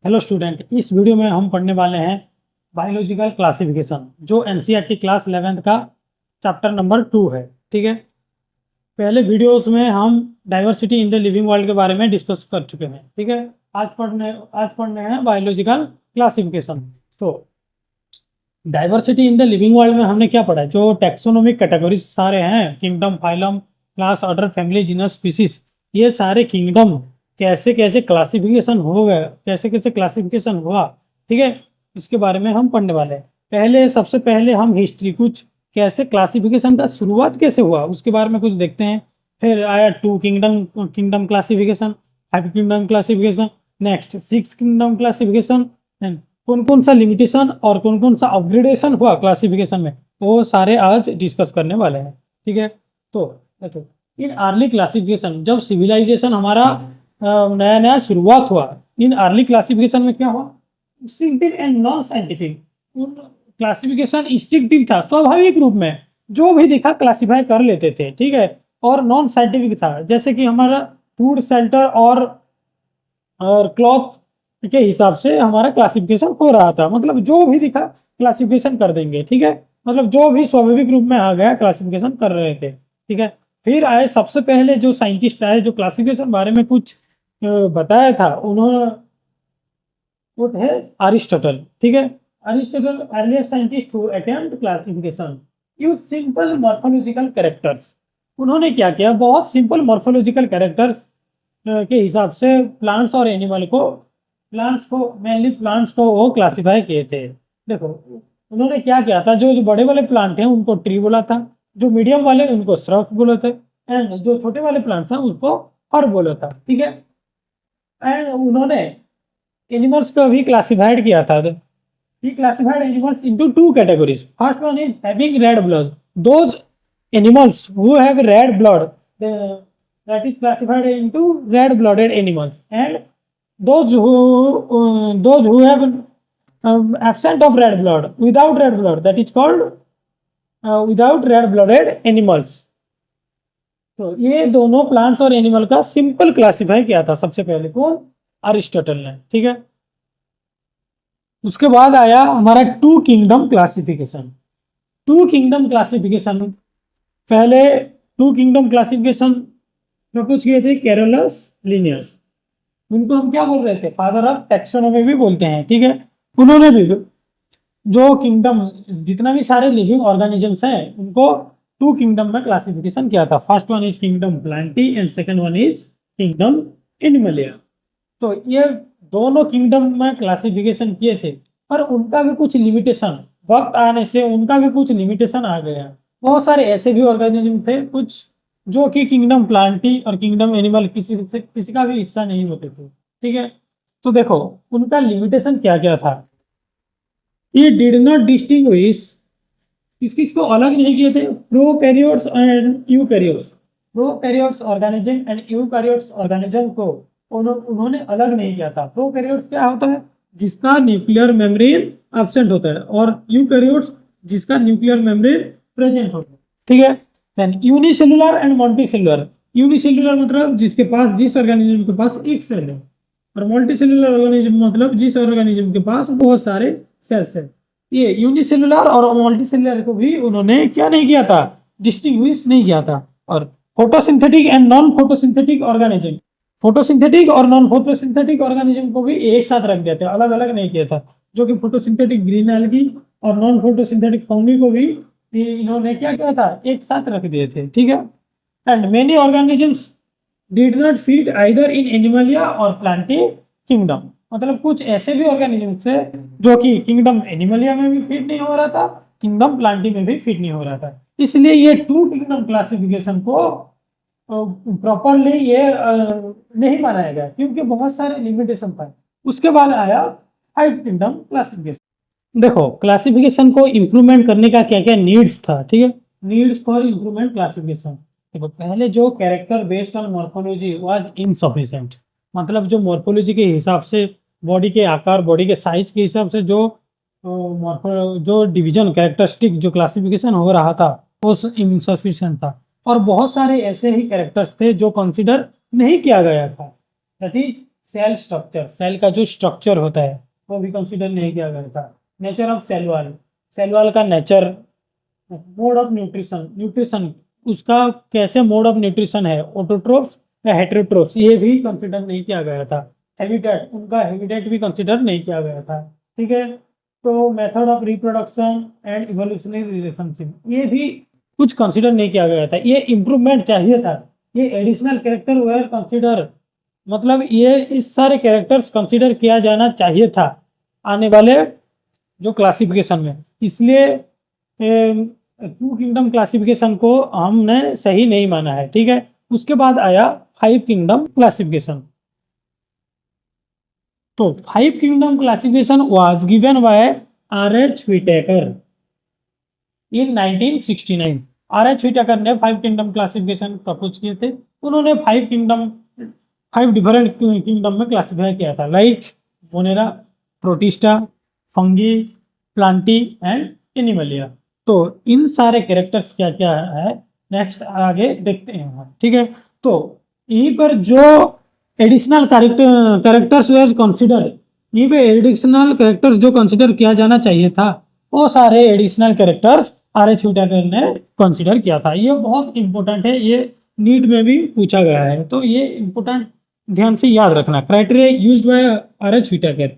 Hello student, इस video में हम पढ़ने वाले हैं बायोलॉजिकल क्लासिफिकेशन, जो एनसीईआरटी क्लास 11th का चैप्टर नंबर 2 है। ठीक है। पहले वीडियोस में हम diversity in the living world के बारे में डिस्कस कर चुके हैं। ठीक है। आज पढ़ने हैं बायोलॉजिकल क्लासिफिकेशन। तो diversity in the living world में हमने क्या पढ़ा है? जो टेक्सोनोमिक कैटेगरीज सारे हैं, kingdom, phylum, class, order, family, genus, species, ये सारे किंगडम कैसे कैसे क्लासिफिकेशन हो गए, कैसे कैसे क्लासिफिकेशन हुआ। ठीक है। इसके बारे में हम पढ़ने वाले हैं। सबसे पहले हम हिस्ट्री, कुछ कैसे क्लासिफिकेशन का शुरुआत कैसे हुआ उसके बारे में कुछ देखते हैं। फिर आया two kingdom kingdom classification, five kingdom classification, next six kingdom classification, कौन कौन सा लिमिटेशन और कौन कौन सा अपग्रेडेशन हुआ क्लासिफिकेशन में, वो सारे आज डिस्कस करने वाले हैं। ठीक है। तो देखो, इन अर्ली क्लासिफिकेशन, जब सिविलाइजेशन हमारा नया नया शुरुआत हुआ, इन अर्ली क्लासिफिकेशन में क्या हुआ? Instinctive and non scientific classification instinctive था, स्वाभाविक रूप में जो भी दिखा क्लासिफाई कर लेते थे। ठीक है। और नॉन साइंटिफिक था, जैसे कि हमारा फूड, शेल्टर और क्लॉथ के हिसाब से हमारा क्लासिफिकेशन हो रहा था। मतलब जो भी दिखा क्लासिफिकेशन कर देंगे। ठीक है। मतलब जो भी स्वाभाविक रूप में आ गया क्लासिफिकेशन कर रहे थे। ठीक है। फिर आए सबसे पहले जो साइंटिस्ट आए, जो क्लासिफिकेशन बारे में कुछ बताया था, उन्होंने वो थे अरिस्टोटल। ठीक है। Aristotle earlier scientist who attempt classification use simple morphological characters. उन्होंने क्या किया? बहुत सिंपल मॉर्फोलॉजिकल कैरेक्टर्स के हिसाब से प्लांट्स को वो क्लासिफाई किए थे। देखो, उन्होंने क्या किया था, जो जो बड़े वाले प्लांट हैं उनको ट्री बोला था, जो मीडियम वाले उनको श्रफ बोले थे, एंड जो छोटे वाले प्लांट्स हैं उसको हर्ब बोला था। ठीक है। एंड उन्होंने एनिमल्स को भी क्लासिफाइड किया था। He classified animals into two categories. First one is having red blood. Those animals who have red blood, that is classified into red-blooded animals, and those who have absent of red blood, without red blood, that is called without red-blooded animals. तो ये दोनों plants और animal का simple classify किया था सबसे पहले, कौन? अरिस्टोटल ने। ठीक है। उसके बाद आया हमारा two kingdom classification. Two kingdom classification पहले टू किंगडम क्लासिफिकेशन प्रपोज किए थे कैरोलस लिनियस। उनको हम क्या बोल रहे थे? फादर ऑफ टैक्सोनॉमी भी बोलते हैं। ठीक है। उन्होंने भी जो किंगडम, जितना भी सारे लिविंग ऑर्गेनिजम्स हैं, उनको टू किंगडम में क्लासिफिकेशन किया था। First one is kingdom Plantae and second one is kingdom Animalia. तो ये दोनों किंगडम में क्लासिफिकेशन किए थे, पर उनका भी कुछ लिमिटेशन, वक्त आने से उनका भी कुछ लिमिटेशन आ गया। बहुत सारे ऐसे भी ऑर्गेनिज्म थे कुछ, जो कि किंगडम प्लांटी और किंगडम एनिमल किसी का भी हिस्सा नहीं होते थे। ठीक है। तो देखो, उनका लिमिटेशन क्या क्या था। ये डिड नॉट डिस्टिंग्विश, किसको अलग नहीं किए थे, prokaryotes and eukaryotes. Prokaryotes organism and eukaryotes organism को उन्होंने अलग नहीं किया था। प्रोकैरियोट्स क्या होता है? जिसका न्यूक्लियर मेम्ब्रेन एब्सेंट होता है, और यूकैरियोट्स जिसका न्यूक्लियर मेम्ब्रेन प्रेजेंट होता है। ठीक है। Then unicellular and multicellular. Unicellular मतलब जिस ऑर्गेनिज्म के पास एक सेल है, और मल्टीसेलुलर ऑर्गेनिज्म मतलब जिस ऑर्गेनिज्म के पास बहुत सारे सेल्स है। ये यूनिसेलुलर और मल्टीसेलुलर को भी उन्होंने क्या नहीं किया था? डिस्टिंग्विश नहीं किया था। और photosynthetic and non photosynthetic organism, photosynthetic और नॉन फोटोसिंथेटिक ऑर्गेनिज्म को भी एक साथ रख दिया था, अलग अलग नहीं किया था। जो कि फोटोसिंथेटिक ग्रीन एल्गी और नॉन फोटोसिंथेटिक फंगी को भी इन्होंने क्या किया था? एक साथ रख दिए थे। ठीक है। And many organisms did not fit either in Animalia और प्लांटी किंगडम। मतलब कुछ ऐसे भी ऑर्गेनिज्म थे जो कि किंगडम एनिमलिया में भी फिट नहीं हो रहा था, किंगडम प्लांटी में भी फिट नहीं हो रहा था। इसलिए ये टू किंगडम क्लासिफिकेशन को प्रॉपरली ये नहीं बनाया गया, क्योंकि बहुत सारे लिमिटेशन था। उसके बाद आया फाइव किंगडम क्लासिफिकेशन। देखो, क्लासिफिकेशन को इम्प्रूवमेंट करने का क्या क्या नीड्स था। ठीक है। Needs for improvement classification. देखो, पहले जो character based on morphology was insufficient. मतलब जो मॉर्फोलॉजी के हिसाब से, बॉडी के आकार, बॉडी के साइज के हिसाब से जो डिवीजन कैरेक्टरिस्टिक जो क्लासिफिकेशन हो रहा था, वो इनसफिशिएंट था। और बहुत सारे ऐसे ही कैरेक्टर्स थे जो कंसिडर नहीं किया गया था। That is cell structure, cell का जो स्ट्रक्चर होता है वो भी कंसिडर नहीं किया गया था। Nature of cell wall, cell wall का nature, mode of nutrition, nutrition उसका कैसे मोड ऑफ न्यूट्रिशन है, ऑटोट्रोफ्स या हेटेरोट्रोफ्स, ये भी कंसिडर नहीं किया गया था। हैबिटेट, उनका हैबिटेट भी कंसिडर नहीं किया गया था। ठीक है, तो method of reproduction and evolutionary relationship, ये भी कुछ कंसिडर नहीं किया गया था। ये इम्प्रूवमेंट चाहिए था, ये एडिशनल कैरेक्टर वेयर कंसिडर, मतलब ये इस सारे कैरेक्टर्स कंसिडर किया जाना चाहिए था आने वाले जो क्लासिफिकेशन में। इसलिए टू किंगडम क्लासिफिकेशन को हमने सही नहीं माना है। ठीक है, उसके बाद आया फाइव किंगडम क्लासिफिकेशन। तो five kingdom classification was given by R H. Whittaker in 1969। R H. Whittaker ने फाइव किंगडम क्लासिफिकेशन प्रपोज किए थे। उन्होंने फाइव डिफरेंट किंगडम में क्लासिफाई किया था, like Monera, Protista, fungi, Plantae and Animalia. तो इन सारे कैरेक्टर्स क्या क्या है नेक्स्ट आगे देखते हैं। ठीक है, तो यहीं पर जो एडिशनल कैरेक्टर्स वेर कंसिडर, यहीं पे एडिशनल कैरेक्टर्स जो कंसिडर किया जाना चाहिए था वो सारे एडिशनल कैरेक्टर्स आर.एच. व्हिटेकर ने कंसिडर किया था। ये बहुत इंपॉर्टेंट है, ये नीट में भी पूछा गया है, तो ये इंपॉर्टेंट ध्यान से याद रखना। Criteria used by R H. Whittaker,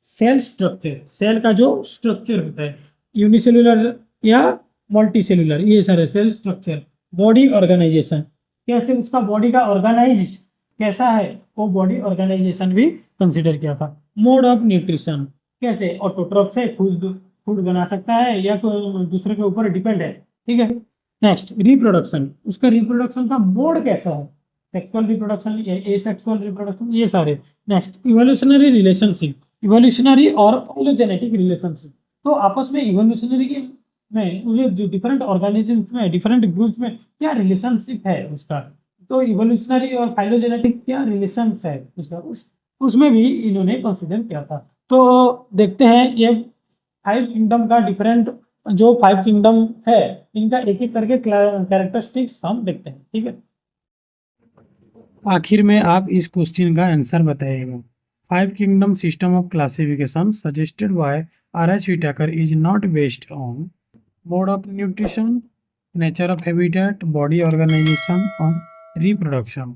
cell structure, cell का जो स्ट्रक्चर होता है यूनिसेलुलर या मल्टीसेलुलर, ये सारे सेल स्ट्रक्चर। बॉडी ऑर्गेनाइजेशन, कैसे उसका बॉडी का ऑर्गेनाइज कैसा है, वो बॉडी ऑर्गेनाइजेशन भी कंसिडर किया था। मोड ऑफ न्यूट्रिशन, कैसे ऑटोट्रोफ से खुद फूड बना सकता है या कोई दूसरे के ऊपर डिपेंड है। ठीक है, नेक्स्ट रिप्रोडक्शन, उसका रिप्रोडक्शन का मोड कैसा है, सेक्सुअल रिप्रोडक्शन या एसेक्सुअल रिप्रोडक्शन, ये सारे। नेक्स्ट इवोल्यूशनरी रिलेशनशिप, इवोल्यूशनरी और फाइलोजेनेटिक रिलेशनशिप, तो आपस में इवोल्यूशनरी के में जो डिफरेंट ऑर्गेनिजम्स में, डिफरेंट ग्रुप्स में क्या रिलेशनशिप है उसका, तो इवोल्यूशनरी और फाइलोजेनेटिक क्या रिलेशंस है उसका, उसमें भी इन्होंने कंसिडर किया था। तो देखते हैं ये फाइव किंगडम का डिफरेंट, जो फाइव किंगडम है इनका एक एक करके कैरेक्टरिस्टिक्स हम देखते हैं। ठीक है, आखिर में आप इस क्वेश्चन का आंसर बताइएगा। Five kingdom system of classification suggested by R H. Whittaker is not based on mode of nutrition, nature of habitat, body organisation और रिप्रोडक्शन।